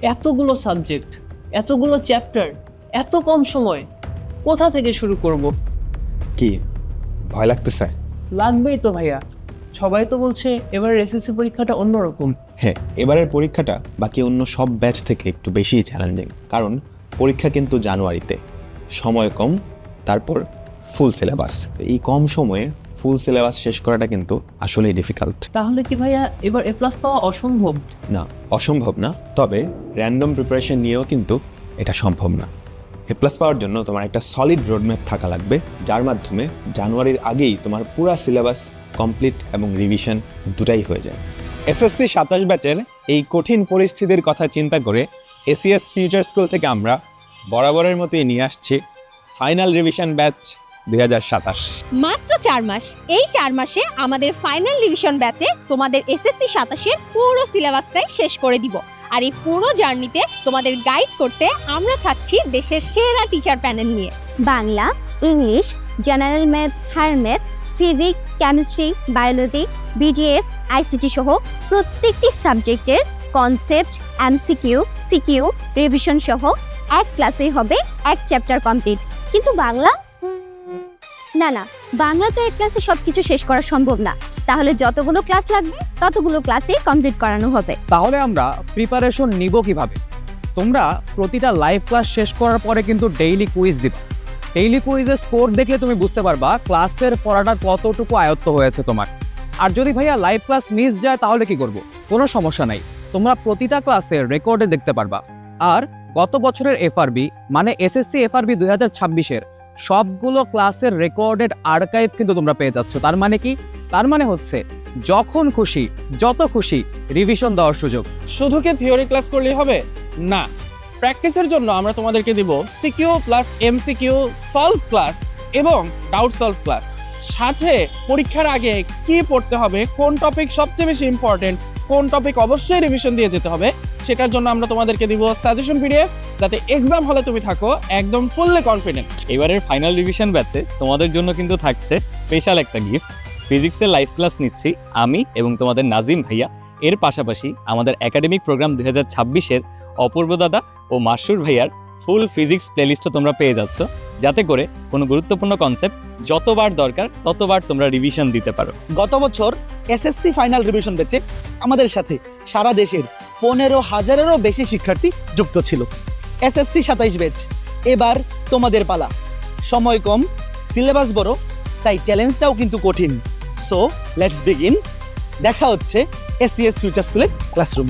এতগুলো সাবজেক্ট, এতগুলো চ্যাপ্টার, এত কম সময়, কোথা থেকে শুরু করব? কি ভয় লাগতেছে? লাগবেই তো ভাইয়া, সবাই তো বলছে এবার এসএসসি পরীক্ষাটা অন্যরকম। হ্যাঁ, এবারের পরীক্ষাটা বাকি অন্য সব ব্যাচ থেকে একটু বেশিই চ্যালেঞ্জিং, কারণ পরীক্ষা কিন্তু জানুয়ারিতে, সময় কম, তারপর ফুল সিলেবাস। এই কম সময়ে ফুল সিলেবাস শেষ করাটা কিন্তু আসলেই ডিফিকাল্ট। তাহলে কি ভাইয়া এবার এ প্লাস পাওয়া অসম্ভব? না, অসম্ভব না, তবে র্যান্ডম প্রিপারেশন নিয়েও কিন্তু এটা সম্ভব না। এ প্লাস পাওয়ার জন্য তোমার একটা সলিড রোডম্যাপ থাকা লাগবে, যার মাধ্যমে জানুয়ারির আগেই তোমার পুরা সিলেবাস কমপ্লিট এবং রিভিশন দুটাই হয়ে যায়। এসএসসি 27 ব্যাচের এই কঠিন পরিস্থিতির কথা চিন্তা করে এসিএস ফিউচার স্কুল থেকে আমরা বরাবরের মতোই নিয়ে আসছি ফাইনাল রিভিশন ব্যাচ 2027। মাত্র 4 মাস। এই 4 মাসে আমাদের ফাইনাল রিভিশন ব্যাচে তোমাদের এসএসসি 27-এর পুরো সিলেবাসটাই শেষ করে দিব। আর এই পুরো জার্নিতে তোমাদের গাইড করতে আমরা থাকছি দেশের সেরা টিচার প্যানেল নিয়ে। Bangla, English, general math, higher math, physics, chemistry, biology, BGS, ICT সহ প্রত্যেকটি সাবজেক্টের কনসেপ্ট, এমসিকিউ, সিকিউ, রিভিশন সহ এক ক্লাসেই হবে এক চ্যাপ্টার কমপ্লিট। কিন্তু বাংলা না, বাংলা তো এক ক্লাসে সবকিছু শেষ করা সম্ভব না। তাহলে যতগুলো ক্লাস লাগবে ততগুলো ক্লাসে কমপ্লিট করানো হবে। তাহলে আমরা প্রিপারেশন নিব কিভাবে? তোমরা প্রতিটা লাইভ ক্লাস শেষ করার পরে কিন্তু ডেইলি কুইজ দিবা। ডেইলি কুইজের স্কোর দেখলে তুমি বুঝতে পারবা ক্লাসের পড়াটা কতটুকু আয়ত্ত হয়েছে তোমার। আর যদি ভাইয়া লাইভ ক্লাস মিস যায় তাহলে কি করব? কোনো সমস্যা নাই, তোমরা প্রতিটা ক্লাসের রেকর্ডে দেখতে পারবা। আর গত বছরের এফআরবি মানে এসএসসি এফআরবি 2026-এর সবগুলো ক্লাসের রেকর্ডেড আর্কাইভ কিন্তু তোমরা পেয়ে যাচ্ছ। তার মানে কি? তার মানে হচ্ছে যখন খুশি যত খুশি রিভিশন দেওয়ার সুযোগ। শুধু কি থিওরি ক্লাস করলেই হবে? না, প্র্যাকটিসের জন্য আমরা তোমাদেরকে দিব CQ plus MCQ solve class এবং ডাউট সলভ ক্লাস। সাথে পরীক্ষার আগে কি পড়তে হবে, কোন টপিক সবচেয়ে বেশি ইম্পর্টেন্ট, কোন টপিক অবশ্যই রিভিশন দিয়ে যেতে হবে, সেটার জন্য আমরা তোমাদেরকে দিব সাজেশন পিডিএফ, যাতে এক্সাম হলে তুমি থাকো একদম ফুললি কনফিডেন্ট। এবারের ফাইনাল রিভিশন ব্যাচে তোমাদের জন্য কিন্তু থাকছে স্পেশাল একটা গিফট। ফিজিক্সের লাইভ ক্লাস নিচ্ছি আমি এবং তোমাদের নাজিম ভাইয়া। এর পাশাপাশি আমাদের একাডেমিক প্রোগ্রাম 2026-এর অপূর্ব দাদা ও মাসুর ভাইয়ার ফুল ফিজিক্স প্লেলিস্টও তোমরা পেয়ে যাচ্ছ, যাতে করে কোনো গুরুত্বপূর্ণ কনসেপ্ট যতবার দরকার ততবার তোমরা রিভিশন দিতে পারো। গত বছর এসএসসি ফাইনাল রিভিশন ব্যাচে আমাদের সাথে সারা দেশের 15,000-এরও বেশি শিক্ষার্থী যুক্ত ছিল। এসএসসি 27 ব্যাচ, এবার তোমাদের পালা। সময় কম, সিলেবাস বড়, তাই চ্যালেঞ্জটাও কিন্তু কঠিন। So let's begin. দেখা হচ্ছে এসিএস ফিউচার স্কুলের ক্লাসরুম।